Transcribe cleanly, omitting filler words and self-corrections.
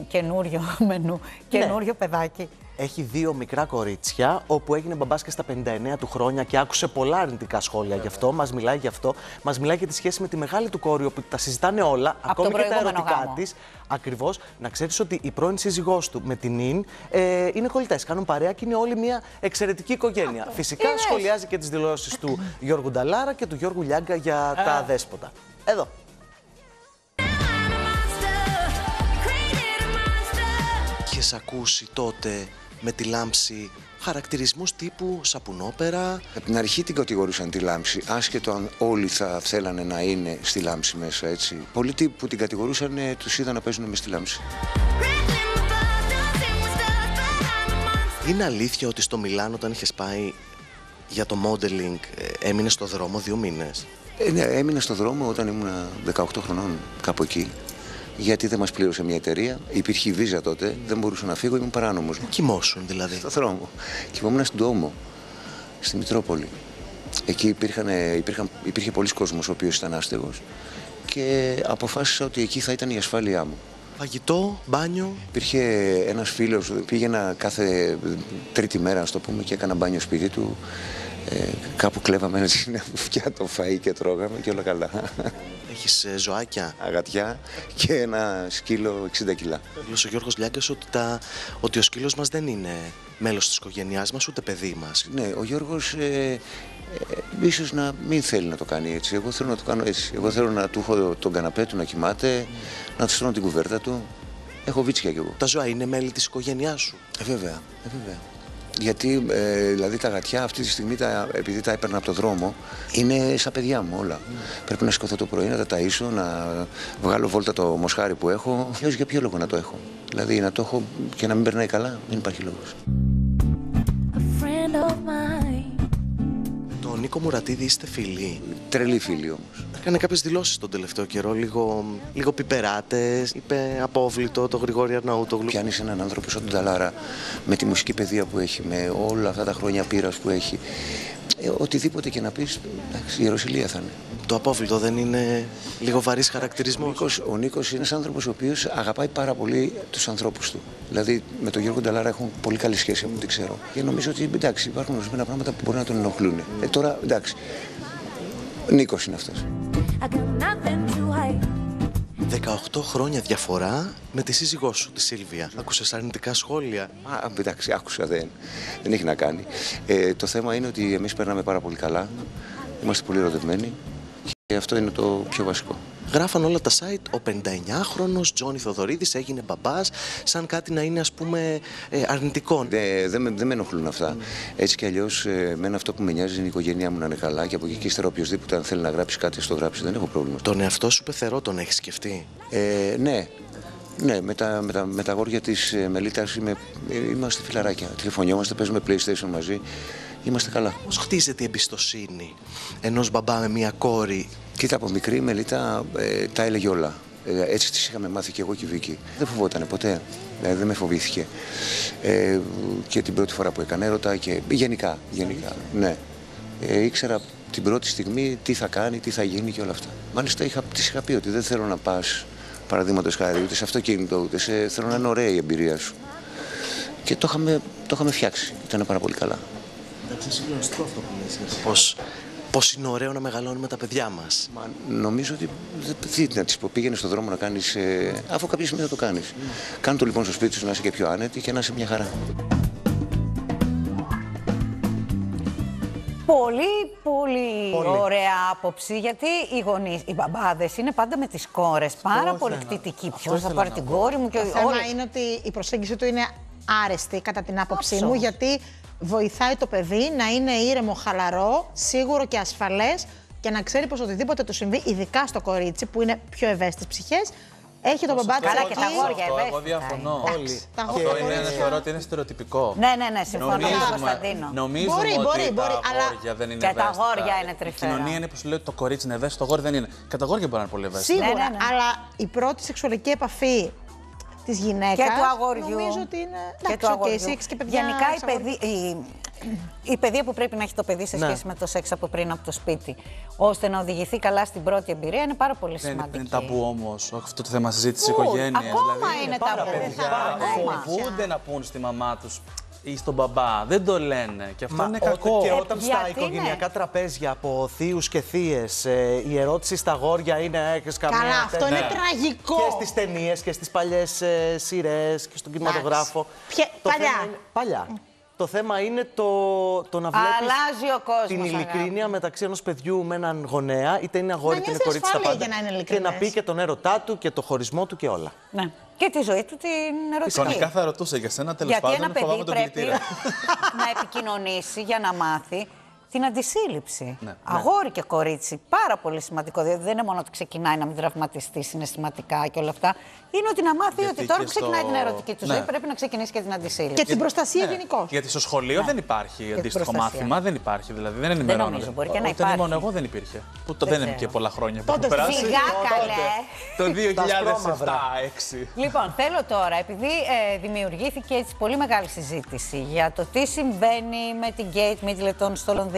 Καινούριο μενού, καινούριο παιδάκι. Έχει 2 μικρά κορίτσια, όπου έγινε μπαμπάς και στα 59 του χρόνια και άκουσε πολλά αρνητικά σχόλια γι' αυτό. Μας μιλάει γι' αυτό. Μας μιλάει για τη σχέση με τη μεγάλη του κόρη, όπου τα συζητάνε όλα, ακόμη και τα ερωτικά της. Ακριβώς. Να ξέρεις ότι η πρώην σύζυγός του με την Νιν είναι κολλητές. Κάνουν παρέα και είναι όλη μια εξαιρετική οικογένεια. Φυσικά σχολιάζει και τις δηλώσεις του Γιώργου Νταλάρα και του Γιώργου Λιάγκα για τα αδέσποτα. Εδώ. Είχες ακούσει τότε με τη Λάμψη χαρακτηρισμούς τύπου σαπουνόπερα? Από την αρχή την κατηγορούσαν τη Λάμψη, άσχετο αν όλοι θα θέλανε να είναι στη Λάμψη μέσα, έτσι. Πολλοί που την κατηγορούσαν τους είδαν να παίζουν μες στη Λάμψη. Είναι αλήθεια ότι στο Μιλάνο, όταν είχες πάει για το modeling, έμεινε στο δρόμο 2 μήνες? Ναι, έμεινα στο δρόμο όταν ήμουν 18 χρονών, κάπου εκεί. Γιατί δεν μας πλήρωσε μια εταιρεία, υπήρχε η βίζα τότε, δεν μπορούσα να φύγω, ήμουν παράνομος. Κοιμόσουν δηλαδή? Στο δρόμο. Κοιμόμουν στην Ντόμο, στη Μητρόπολη. Εκεί υπήρχε πολλοί κόσμος ο οποίος ήταν άστεγος και αποφάσισα ότι εκεί θα ήταν η ασφάλειά μου. Φαγητό, μπάνιο? Υπήρχε ένας φίλος, πήγαινα κάθε τρίτη μέρα, ας το πούμε, και έκανα μπάνιο σπίτι του. Κάπου κλέβαμε ένα συνεφουφιά το φαΐ και τρώγαμε και όλα καλά. Έχεις ζωάκια? Αγατιά και ένα σκύλο 60 κιλά. Λέει ο Γιώργος Λιάγκας ότι ο σκύλος μας δεν είναι μέλος της οικογένειάς μας, ούτε παιδί μας. Ναι, ο Γιώργος ίσως να μην θέλει να το κάνει έτσι. Εγώ θέλω να το κάνω έτσι. Εγώ θέλω να του έχω τον καναπέ του να κοιμάται, να του στρώνω την κουβέρτα του. Έχω βίτσια κι εγώ. Τα ζώα είναι μέλη της οικογένειάς σου? Βέβαια, βέβαια. Γιατί δηλαδή τα γατιά αυτή τη στιγμή, επειδή τα έπαιρνα από το δρόμο, είναι σαν παιδιά μου όλα. Πρέπει να σηκωθώ το πρωί, να τα ταΐσω, να βγάλω βόλτα το μοσχάρι που έχω. Για ποιο λόγο να το έχω? Δηλαδή να το έχω και να μην περνάει καλά, δεν υπάρχει λόγος. Τον Νίκο Μουρατίδη είστε φίλοι? Τρελή φίλοι όμως. Έκανε κάποιες δηλώσεις τον τελευταίο καιρό, λίγο πιπεράτες, είπε απόβλητο το Γρηγόρη Αρναούτογλου. Πιάνεις έναν άνθρωπο σαν τον Νταλάρα, με τη μουσική παιδεία που έχει, με όλα αυτά τα χρόνια πείρας που έχει, οτιδήποτε και να πεις, εντάξει, η Ιεροσυλία θα είναι. Το απόβλητο δεν είναι λίγο βαρύς χαρακτηρισμός? Ο Νίκος είναι ένας άνθρωπος ο οποίος αγαπάει πάρα πολύ τους ανθρώπους του. Δηλαδή με τον Γιώργο Νταλάρα έχουν πολύ καλή σχέση, από ό,τι ξέρω. Και νομίζω ότι εντάξει, υπάρχουν ορισμένα πράγματα που μπορεί να τον ενοχλούν. Τώρα εντάξει, Νίκος είναι αυτός. 18 χρόνια διαφορά με τη σύζυγό σου, τη Σίλβια. Άκουσες αρνητικά σχόλια? Εντάξει, άκουσα, δεν έχει να κάνει. Το θέμα είναι ότι εμείς περνάμε πάρα πολύ καλά. Είμαστε πολύ ερωτευμένοι και αυτό είναι το πιο βασικό. Γράφαν όλα τα site, ο 59χρονος Τζόνι Θοδωρίδης έγινε μπαμπάς, σαν κάτι να είναι, ας πούμε, αρνητικό. Δεν με ενοχλούν αυτά. Έτσι κι αλλιώς, εμένα αυτό που με νοιάζει είναι η οικογένειά μου να είναι καλά και από εκεί και ύστερα οποιοδήποτε αν θέλει να γράψει κάτι, στο γράψει, δεν έχω πρόβλημα. Τον εαυτό σου πεθερό τον έχεις σκεφτεί? Ναι. Ναι, με τα αγόρια της Μελίτας είμαστε φιλαράκια. Τηλεφωνιόμαστε, παίζουμε PlayStation μαζί. Είμαστε καλά. Πώς χτίζεται η εμπιστοσύνη ενός μπαμπά με μια κόρη? Κοίτα, από μικρή η Μελίτα τα έλεγε όλα. Έτσι τις είχαμε μάθει και εγώ και η Βίκη. Δεν φοβότανε ποτέ. Δεν με φοβήθηκε. Και την πρώτη φορά που έκανε έρωτα και γενικά. Ναι. Ήξερα την πρώτη στιγμή τι θα κάνει, τι θα γίνει και όλα αυτά. Μάλιστα της είχα πει ότι δεν θέλω να πας, παραδείγματος χάρη, ούτε σε αυτοκίνητο, ούτε θέλω να είναι ωραία η εμπειρία σου. Και το είχαμε φτιάξει. Ήταν πάρα πολύ καλά. Εντάξει, συγκλονιστικό αυτό που λες. Πώς είναι ωραίο να μεγαλώνουμε τα παιδιά μας. Νομίζω ότι τι να της πω, πήγαινε στον δρόμο να κάνεις, αφού κάποια στιγμή θα το κάνεις. Κάνε το λοιπόν στο σπίτι σου να είσαι και πιο άνετη και να είσαι μια χαρά. Πολύ ωραία άποψη, γιατί οι γονείς, οι μπαμπάδες είναι πάντα με τις κόρες πάρα πολύ κτητικοί. Ποιος θα πάρει την κόρη μου και το θέμα είναι ότι η προσέγγιση του είναι άρεστη κατά την άποψή μου, γιατί βοηθάει το παιδί να είναι ήρεμο, χαλαρό, σίγουρο και ασφαλές και να ξέρει πως οτιδήποτε του συμβεί, ειδικά στο κορίτσι που είναι πιο ευαίσθητες ψυχές, έχει τον μπαμπά της. Καλά, και τα αγόρια ευαίσθητα. Εγώ διαφωνώ. Αυτό θεωρώ ότι είναι στερεοτυπικό. Ναι, συμφωνώ με τον Κωνσταντίνο. Νομίζουμε ότι τα αγόρια δεν είναι ευαίσθητα. Και τα αγόρια είναι τρυφερά. Η κοινωνία είναι που σου λέει ότι το κορίτσι είναι ευαίσθητο, το αγόρι δεν είναι. Και τα αγόρια μπορεί να είναι πολύ ευαίσθητα. Σίγουρα, αλλά η πρώτη σεξουαλική επαφή της γυναίκας και του αγοριού. Νομίζω ότι είναι. Και του αγοριού. Και παιδιά. Γενικά η παιδεία που πρέπει να έχει το παιδί σε σχέση με το σεξ από πριν από το σπίτι, ώστε να οδηγηθεί καλά στην πρώτη εμπειρία, είναι πάρα πολύ σημαντική. Δεν είναι ταμπού όμως αυτό το θέμα συζήτησης οικογένειας. Ακόμα δηλαδή, είναι ταμπού. Φοβούνται να πούν στη μαμά τους ή στον μπαμπά. Δεν το λένε. Και αυτό είναι κακό. Και όταν στα οικογενειακά τραπέζια από θείους και θείες η ερώτηση στα αγόρια είναι έχεις καμία. Καλά, αυτό είναι τραγικό. Και στις ταινίες και στις παλιές σειρές και στον κινηματογράφο. Παλιά. Το θέμα είναι το να βλέπεις την ειλικρίνεια μεταξύ ενός παιδιού με έναν γονέα, είτε είναι αγόρι είτε είναι κορίτσι στα πάντα. Και να πει και τον έρωτά του και το χωρισμό του και όλα. Ναι. Και τη ζωή του την ερωτική. Κανονικά θα ρωτούσα για σένα, τέλος πάντων. Γιατί ένα παιδί πρέπει να επικοινωνήσει για να μάθει την αντισύλληψη. Αγόρι και κορίτσι. Πάρα πολύ σημαντικό. Δηλαδή δεν είναι μόνο ότι ξεκινάει να μην τραυματιστεί συναισθηματικά και όλα αυτά. Είναι ότι να μάθει ότι τώρα που ξεκινάει την ερωτική του ζωή πρέπει να ξεκινήσει και την αντισύλληψη. Και την προστασία γενικώς. Γιατί στο σχολείο δεν υπάρχει αντίστοιχο μάθημα. Δεν υπάρχει. Δηλαδή δεν ενημερώνονται. Δεν νομίζω, μπορεί και να υπάρχει. υπάρχει. Εγώ δεν υπήρχε. Που δεν είναι και πολλά χρόνια που έχω περάσει. Σιγά καλέ. Το 2007-2006. Λοιπόν, θέλω τώρα, επειδή δημιουργήθηκε έτσι πολύ μεγάλη συζήτηση για το τι συμβαίνει με την Kate Middleton στο Λονδίνο.